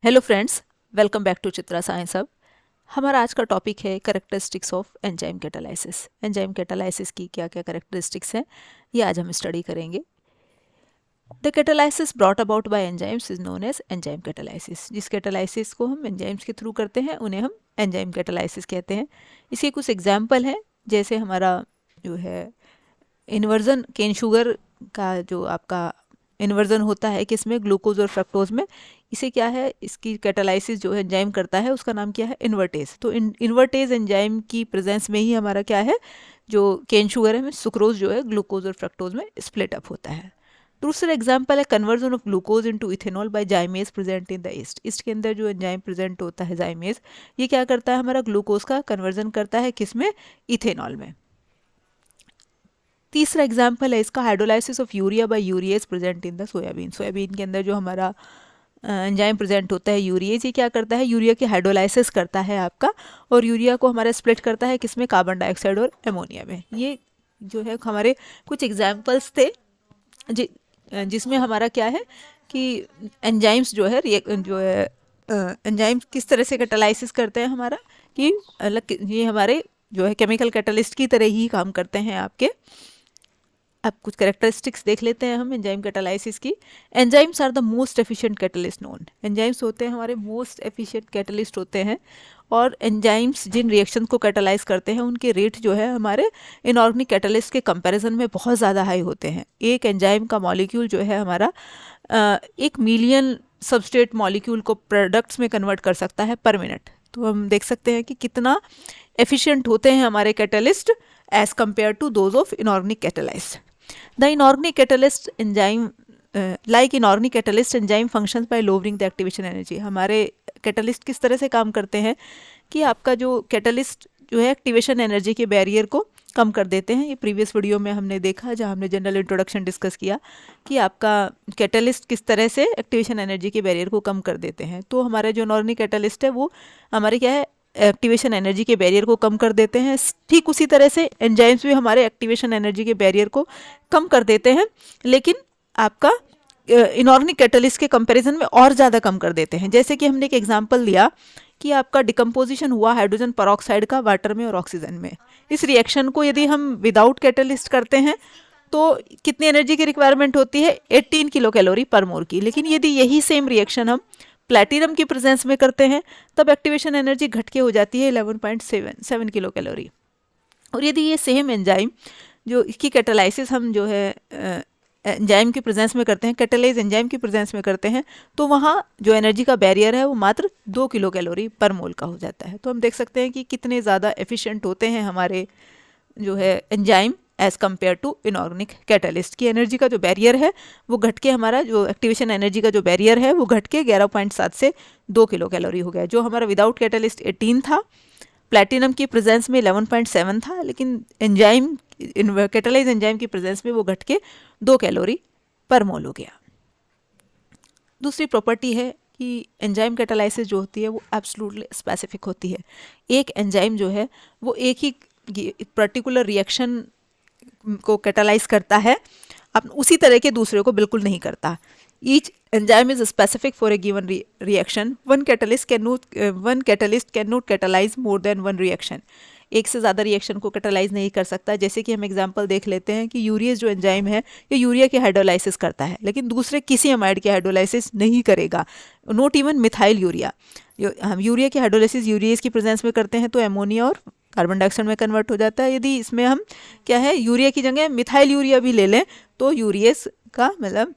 Hello friends, welcome back to Chitra science hub. हमारा आज का टॉपिक है characteristics of enzyme catalysis. Enzyme catalysis की क्या क्या कैरेक्टरिस्टिक्स हैं, ये आज हम स्टडी करेंगे। The catalysis brought about by enzymes is known as enzyme catalysis. जिस कैटालाइसिस को हम एंजाइम्स के थ्रू करते हैं उन्हें हम एंजाइम कैटालाइसिस कहते हैं। इसके कुछ एग्जाम्पल हैं, जैसे हमारा जो है इन्वर्जन केन शुगर का जो आपका इन्वर्जन होता है किसमें, ग्लूकोज और फ्रक्टोज में। इसे क्या है, इसकी कैटालाइसिस जो है एंजाइम करता है उसका नाम क्या है, इन्वर्टेज। तो इन्वर्टेज एंजाइम की प्रेजेंस में ही हमारा क्या है, जो केन शुगर है सुक्रोज जो है ग्लूकोज और फ्रक्टोज में स्प्लिट अप होता है। दूसरा एग्जाम्पल है conversion of glucose into ethanol by zymase present in the yeast. Yeast के अंदर जो एंजाइम प्रेजेंट होता है जाइमेज, ये क्या करता है, हमारा ग्लूकोज का कन्वर्जन करता है किसमें, इथेनॉल में। तीसरा एग्जाम्पल है इसका hydrolysis of urea by urease present in the soybean. Soybean के अंदर जो हमारा एंजाइम प्रेजेंट होता है यूरिएज, ये क्या करता है, यूरिया की हाइड्रोलाइसिस करता है आपका, और यूरिया को हमारा स्प्लिट करता है किसमें, कार्बन डाइऑक्साइड और एमोनिया में। ये जो है हमारे कुछ एग्जाम्पल्स थे जिसमें हमारा क्या है कि एंजाइम्स जो है एंजाइम्स किस तरह से कैटालाइसिस करते हैं हमारा, कि अलग ये हमारे जो है केमिकल कैटलिस्ट की तरह ही काम करते हैं आपके। अब कुछ कैरेक्टरिस्टिक्स देख लेते हैं हम एंजाइम कैटालाइसिस की। Enzymes are the most efficient catalyst known. Enzymes होते हैं हमारे मोस्ट एफिशिएंट कैटलिस्ट होते हैं, और एंजाइम्स जिन रिएक्शन को कैटालाइज करते हैं उनके रेट जो है हमारे इनऑर्गेनिक कैटलिस्ट के कंपैरिजन में बहुत ज़्यादा हाई होते हैं। एक एंजाइम का मॉलिक्यूल जो है हमारा 1 मिलियन सबस्ट्रेट मॉलिक्यूल को प्रोडक्ट्स में कन्वर्ट कर सकता है पर मिनट। तो हम देख सकते हैं कि कितना एफिशिएंट होते हैं हमारे catalyst as compared to those of inorganic catalyst. The inorganic catalyst enzyme, like inorganic catalyst enzyme functions by lowering the activation energy। हमारे कैटलिस्ट किस तरह से काम करते हैं कि आपका जो कैटलिस्ट जो है एक्टिवेशन एनर्जी के बैरियर को कम कर देते हैं। ये प्रीवियस वीडियो में हमने देखा जहाँ हमने जनरल इंट्रोडक्शन डिस्कस किया कि आपका कैटलिस्ट किस तरह से एक्टिवेशन एनर्जी के बैरियर को कम कर देते हैं। तो हमारा जो इनऑर्गेनिक कैटलिस्ट है वो हमारे क्या है, एक्टिवेशन एनर्जी के बैरियर को कम कर देते हैं। ठीक उसी तरह से एंजाइम्स भी हमारे एक्टिवेशन एनर्जी के बैरियर को कम कर देते हैं, लेकिन आपका इनऑर्गेनिक कैटलिस्ट के कंपैरिजन में और ज़्यादा कम कर देते हैं। जैसे कि हमने एक एग्जांपल दिया कि आपका डिकम्पोजिशन हुआ हाइड्रोजन परऑक्साइड का वाटर में और ऑक्सीजन में। इस रिएक्शन को यदि हम विदाउट कैटलिस्ट करते हैं तो कितनी एनर्जी की रिक्वायरमेंट होती है, 18 किलो कैलोरी पर मोल की। लेकिन यदि यही सेम रिएक्शन हम प्लैटिनम की प्रेजेंस में करते हैं तब एक्टिवेशन एनर्जी घट के हो जाती है 11.7 किलो कैलोरी। और यदि ये सेम एंजाइम जो इसकी कैटालाइसिस हम जो है एंजाइम की प्रेजेंस में करते हैं, कैटालाइज एंजाइम की प्रेजेंस में करते हैं, तो वहाँ जो एनर्जी का बैरियर है वो मात्र 2 किलो कैलोरी पर मोल का हो जाता है। तो हम देख सकते हैं कि कितने ज़्यादा एफिशिएंट होते हैं हमारे जो है enzyme as compare to inorganic catalyst. की एनर्जी का जो बैरियर है वो घट के, हमारा जो एक्टिवेशन एनर्जी का जो बैरियर है वो घट के 11.7 से 2 किलो कैलोरी हो गया। जो हमारा विदाउट कैटलिस्ट 18 था, प्लैटिनम की प्रेजेंस में 11.7 था, लेकिन एंजाइम कैटलाइज एंजाइम की प्रेजेंस में वो घट के 2 कैलोरी पर मोल हो गया। दूसरी प्रॉपर्टी है कि एंजाइम कैटालाइसिस जो होती है वो एब्सोल्युटली स्पेसिफिक होती है। एक एंजाइम जो है वो एक ही पर्टिकुलर रिएक्शन को कैटालाइज करता है, अब उसी तरह के दूसरे को बिल्कुल नहीं करता। Each enzyme is specific for a given reaction. One catalyst can not catalyse more than one reaction. एक से ज़्यादा रिएक्शन को कैटालाइज नहीं कर सकता। जैसे कि हम एग्जांपल देख लेते हैं कि यूरियस जो एंजाइम है ये यूरिया की हाइड्रोलाइसिस करता है, लेकिन दूसरे किसी अमाइड की हाइड्रोलाइसिस नहीं करेगा, नॉट इवन मिथाइल यूरिया। हम यूरिया की हाइड्रोलाइसिस यूरियस की प्रेजेंस में करते हैं तो एमोनिया और कार्बन डाइऑक्साइड में कन्वर्ट हो जाता है। यदि इसमें हम क्या है, यूरिया की जगह मिथाइल यूरिया भी ले लें तो यूरियस का मतलब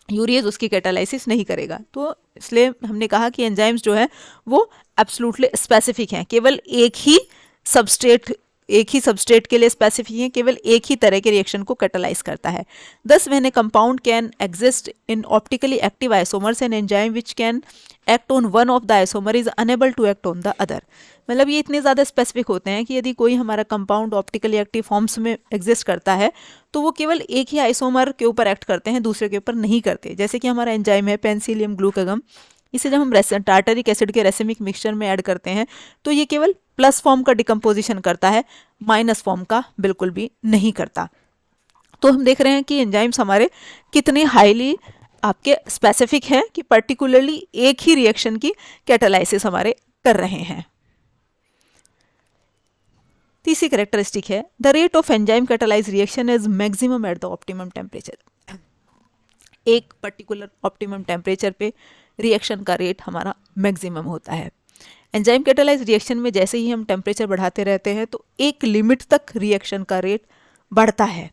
यूरियस उसकी कैटालाइसिस नहीं करेगा। तो इसलिए हमने कहा कि एंजाइम्स जो है वो एब्सोल्युटली स्पेसिफिक हैं, केवल एक ही सबस्ट्रेट के लिए स्पेसिफिक है, केवल एक ही तरह के रिएक्शन को कैटालाइज करता है। Thus when a compound can exist in optically active isomers, an enzyme which can act on one of the isomer is unable to act on the other. मतलब ये इतने ज़्यादा स्पेसिफिक होते हैं कि यदि कोई हमारा कंपाउंड ऑप्टिकली एक्टिव फॉर्म्स में एग्जिस्ट करता है तो वो केवल एक ही आइसोमर के ऊपर एक्ट करते हैं, दूसरे के ऊपर नहीं करते। जैसे कि हमारा एंजाइम है पेनिसिलियम ग्लूकागम, इसे जब हम टार्टरिक एसिड के रेसिमिक मिक्सचर में ऐड करते हैं तो ये केवल प्लस फॉर्म का डिकम्पोजिशन करता है, माइनस फॉर्म का बिल्कुल भी नहीं करता। तो हम देख रहे हैं कि एंजाइम्स हमारे कितने हाईली आपके स्पेसिफिक हैं कि पर्टिकुलरली एक ही रिएक्शन की कैटालाइसिस हमारे कर रहे हैं। तीसरी करेक्टरिस्टिक है the rate of enzyme catalyse reaction is maximum at the optimum temperature. एक पर्टिकुलर ऑप्टिमम टेम्परेचर पे रिएक्शन का रेट हमारा मैक्सिमम होता है। एंजाइम कैटालाइज रिएक्शन में जैसे ही हम टेम्परेचर बढ़ाते रहते हैं तो एक लिमिट तक रिएक्शन का रेट बढ़ता है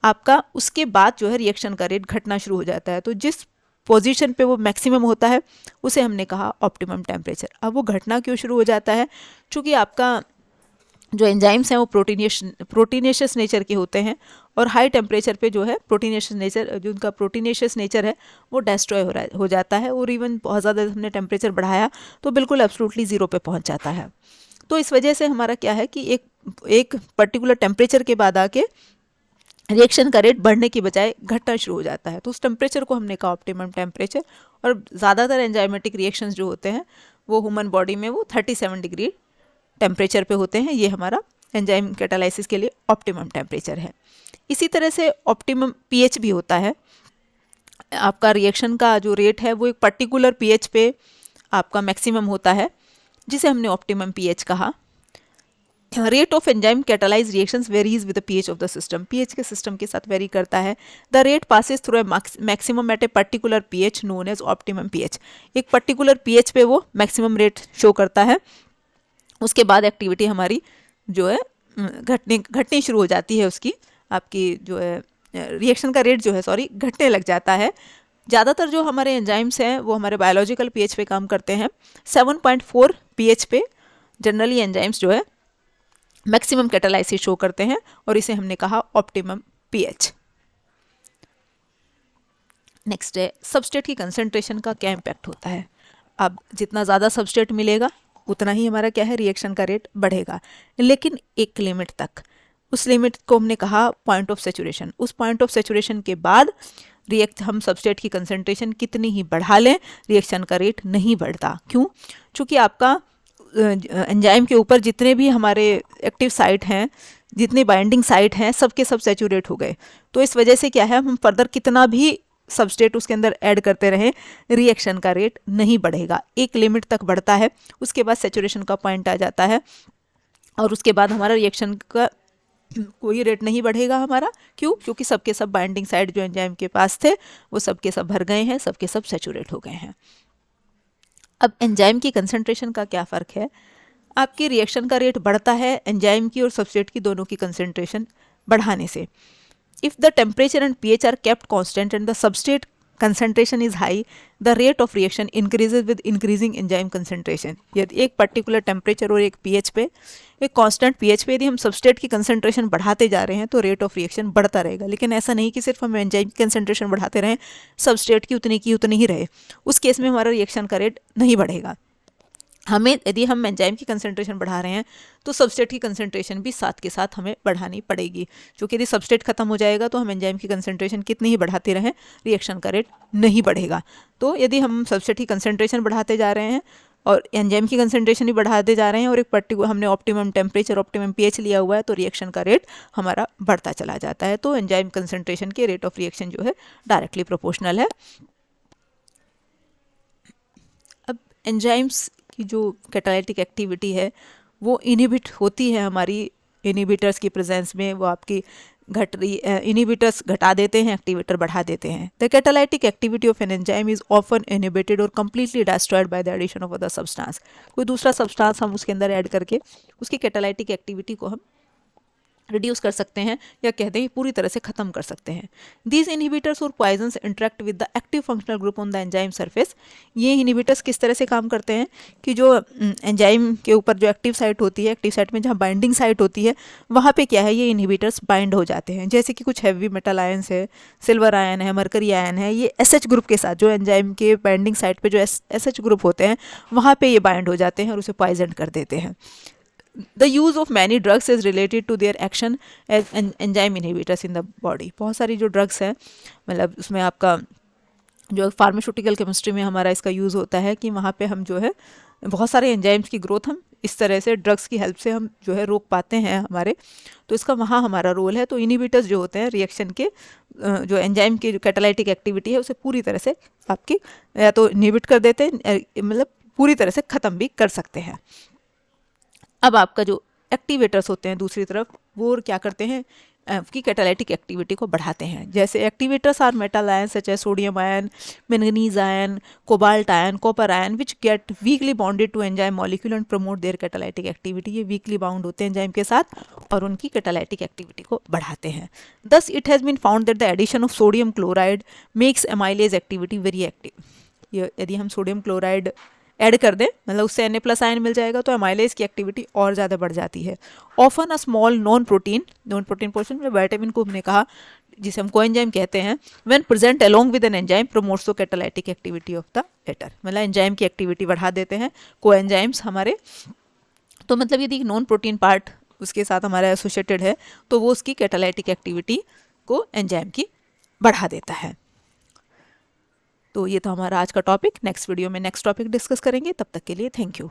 आपका, उसके बाद जो है रिएक्शन का रेट घटना शुरू हो जाता है। तो जिस पोजीशन पे वो मैक्सिमम होता है उसे हमने कहा ऑप्टिमम टेम्परेचर। अब वो घटना क्यों शुरू हो जाता है? क्योंकि आपका जो एंजाइम्स हैं वो प्रोटीनेशियस नेचर के होते हैं और हाई टेम्परेचर पे जो है प्रोटीनेशियस नेचर, जो उनका प्रोटीनेशियस नेचर है वो डिस्ट्रॉय हो जाता है, और इवन बहुत ज़्यादा हमने टेम्परेचर बढ़ाया तो बिल्कुल एब्सोल्युटली ज़ीरो पे पहुंच जाता है। तो इस वजह से हमारा क्या है कि एक पर्टिकुलर टेम्परेचर के बाद आके रिएक्शन का रेट बढ़ने की बजाय घटना शुरू हो जाता है। तो उस टेम्परेचर को हमने कहा ऑप्टिमम टेम्परेचर। और ज़्यादातर एंजाइमेटिक रिएक्शंस जो होते हैं वो ह्यूमन बॉडी में वो 37 डिग्री टेम्परेचर पे होते हैं। ये हमारा एंजाइम कैटालाइसिस के लिए ऑप्टिमम टेम्परेचर है। इसी तरह से ऑप्टिमम पीएच भी होता है। आपका रिएक्शन का जो रेट है वो एक पर्टिकुलर पीएच पे आपका मैक्सिमम होता है, जिसे हमने ऑप्टिमम पीएच कहा। Rate of enzyme catalyse reactions varies with the pH of the system. PH के सिस्टम के साथ वेरी करता है। The rate passes through a maximum at a particular pH known as optimum pH. एक particular pH पे वो maximum rate show करता है, उसके बाद एक्टिविटी हमारी जो है घटनी शुरू हो जाती है। उसकी आपकी जो है रिएक्शन का रेट जो है घटने लग जाता है। ज़्यादातर जो हमारे एंजाइम्स हैं वो हमारे बायोलॉजिकल पीएच पे काम करते हैं। 7.4 पीएच पे जनरली एंजाइम्स जो है मैक्सिमम कैटालाइसिस शो करते हैं, और इसे हमने कहा ऑप्टिमम पीएच। नेक्स्ट है सबस्ट्रेट की कंसंट्रेशन का क्या इम्पैक्ट होता है। अब जितना ज़्यादा सबस्ट्रेट मिलेगा उतना ही हमारा क्या है रिएक्शन का रेट बढ़ेगा, लेकिन एक लिमिट तक। उस लिमिट को हमने कहा पॉइंट ऑफ सेचुरेशन। उस पॉइंट ऑफ सेचुरेशन के बाद हम सबस्ट्रेट की कंसंट्रेशन कितनी ही बढ़ा लें रिएक्शन का रेट नहीं बढ़ता। क्यों? क्योंकि आपका एंजाइम के ऊपर जितने भी हमारे एक्टिव साइट हैं, जितने बाइंडिंग साइट हैं, सबके सब सेचुरेट हो गए। तो इस वजह से क्या है, हम फर्दर कितना भी सबस्ट्रेट उसके अंदर ऐड करते रहें रिएक्शन का रेट नहीं बढ़ेगा। एक लिमिट तक बढ़ता है, उसके बाद सेचुरेशन का पॉइंट आ जाता है, और उसके बाद हमारा रिएक्शन का कोई रेट नहीं बढ़ेगा हमारा। क्यों? क्योंकि सबके सब बाइंडिंग साइट जो एंजाइम के पास थे वो सबके सब भर गए हैं, सबके सब सेचुरेट हो गए हैं। अब एंजाइम की कंसंट्रेशन का क्या फ़र्क है? आपकी रिएक्शन का रेट बढ़ता है एंजाइम की और सबस्ट्रेट की दोनों की कंसंट्रेशन बढ़ाने से। If the temperature and pH are kept constant and the substrate concentration is high, the rate of reaction increases with increasing enzyme concentration. यदि एक पर्टिकुलर टेम्परेचर और एक पीएच पे, एक कांस्टेंट पीएच पे यदि हम सबस्ट्रेट की कंसंट्रेशन बढ़ाते जा रहे हैं तो रेट ऑफ रिएक्शन बढ़ता रहेगा। लेकिन ऐसा नहीं कि सिर्फ हम एंजाइम की कंसंट्रेशन बढ़ाते रहें, सबस्ट्रेट की उतनी ही रहे, उस केस में हमारा रिएक्शन का रेट नहीं बढ़ेगा। हमें यदि हम एंजाइम की कंसंट्रेशन बढ़ा रहे हैं तो सबस्ट्रेट की कंसंट्रेशन भी साथ के साथ हमें बढ़ानी पड़ेगी, क्योंकि यदि सबस्ट्रेट खत्म हो जाएगा तो हम एंजाइम की कंसंट्रेशन कितनी ही बढ़ाते रहें रिएक्शन का रेट नहीं बढ़ेगा। तो यदि हम सबस्ट्रेट की कंसंट्रेशन बढ़ाते जा रहे हैं और एंजाइम की कंसंट्रेशन ही बढ़ाते जा रहे हैं और एक पर्टिकुलर हमने ऑप्टिमम टेम्परेचर ऑप्टिमम पीएच लिया हुआ है, तो रिएक्शन का रेट हमारा बढ़ता चला जाता है। तो एंजाइम कंसंट्रेशन के रेट ऑफ रिएक्शन जो है डायरेक्टली प्रोपोर्शनल है। अब एंजाइम्स की जो कैटालिटिक एक्टिविटी है वो इनहिबिट होती है हमारी इनहिबिटर्स की प्रेजेंस में। वो आपकी इनहिबिटर्स घटा देते हैं, एक्टिवेटर बढ़ा देते हैं। The catalytic activity of an enzyme is often inhibited or completely destroyed by the addition of other substance. कोई दूसरा सब्सटेंस हम उसके अंदर ऐड करके उसकी कैटालिटिक एक्टिविटी को हम रिड्यूस कर सकते हैं या कहते हैं पूरी तरह से ख़त्म कर सकते हैं। दीज इनहिबिटर्स और poisons interact with the active functional group on the enzyme surface. ये इनहिबिटर्स किस तरह से काम करते हैं कि जो एंजाइम के ऊपर जो एक्टिव साइट होती है, एक्टिव साइट में जहाँ बाइंडिंग साइट होती है वहाँ पे क्या है ये इनहिबिटर्स बाइंड हो जाते हैं। जैसे कि कुछ हैवी मेटल आयन्स है, सिल्वर आयन है, मरकरी आयन है, ये SH ग्रुप के साथ जो एंजाइम के बाइंडिंग साइट पे जो SH ग्रुप होते हैं वहाँ पे ये बाइंड हो जाते हैं और उसे पॉइजन कर देते हैं। The use of many drugs is related to their action as enzyme inhibitors in the body. बहुत सारी जो ड्रग्स हैं, मतलब उसमें आपका जो फार्मास्यूटिकल केमिस्ट्री में हमारा इसका यूज़ होता है कि वहाँ पे हम जो है बहुत सारे एंजाइम्स की ग्रोथ हम इस तरह से ड्रग्स की हेल्प से हम जो है रोक पाते हैं हमारे, तो इसका वहाँ हमारा रोल है। तो इनिबिटर्स जो होते हैं रिएक्शन के जो एंजाइम की जो कैटालाइटिक एक्टिविटी है उसे पूरी तरह से आपकी या तो इनिबिट कर देते हैं, मतलब पूरी तरह से ख़त्म भी कर सकते हैं। अब आपका जो एक्टिवेटर्स होते हैं दूसरी तरफ वो क्या करते हैं, आपकी कैटालाइटिक एक्टिविटी को बढ़ाते हैं। जैसे activators are metal ion such as sodium ion, manganese ion, cobalt ion, copper ion which get weakly bounded to enzyme molecule and promote their catalytic activity. ये वीकली बाउंड होते हैं एंजाइम के साथ और उनकी कैटालाइटिक एक्टिविटी को बढ़ाते हैं। Thus it has been found that the addition of sodium chloride makes amylase activity very active. यदि हम सोडियम क्लोराइड ऐड कर दें, मतलब उससे Na+ आयन मिल जाएगा, तो एमाइलेज की एक्टिविटी और ज़्यादा बढ़ जाती है। Often a small non protein portion में विटामिन को हमने कहा जिसे हम कोएंजाइम कहते हैं, when present along with an enzyme promotes the catalytic activity of the latter. मतलब एंजाइम की एक्टिविटी बढ़ा देते हैं कोएंजाइम्स हमारे। तो मतलब यदि नॉन प्रोटीन पार्ट उसके साथ हमारा एसोसिएटेड है तो वो उसकी कैटालाइटिक एक्टिविटी को एंजाइम की बढ़ा देता है। तो ये था हमारा आज का टॉपिक। नेक्स्ट वीडियो में नेक्स्ट टॉपिक डिस्कस करेंगे। तब तक के लिए थैंक यू।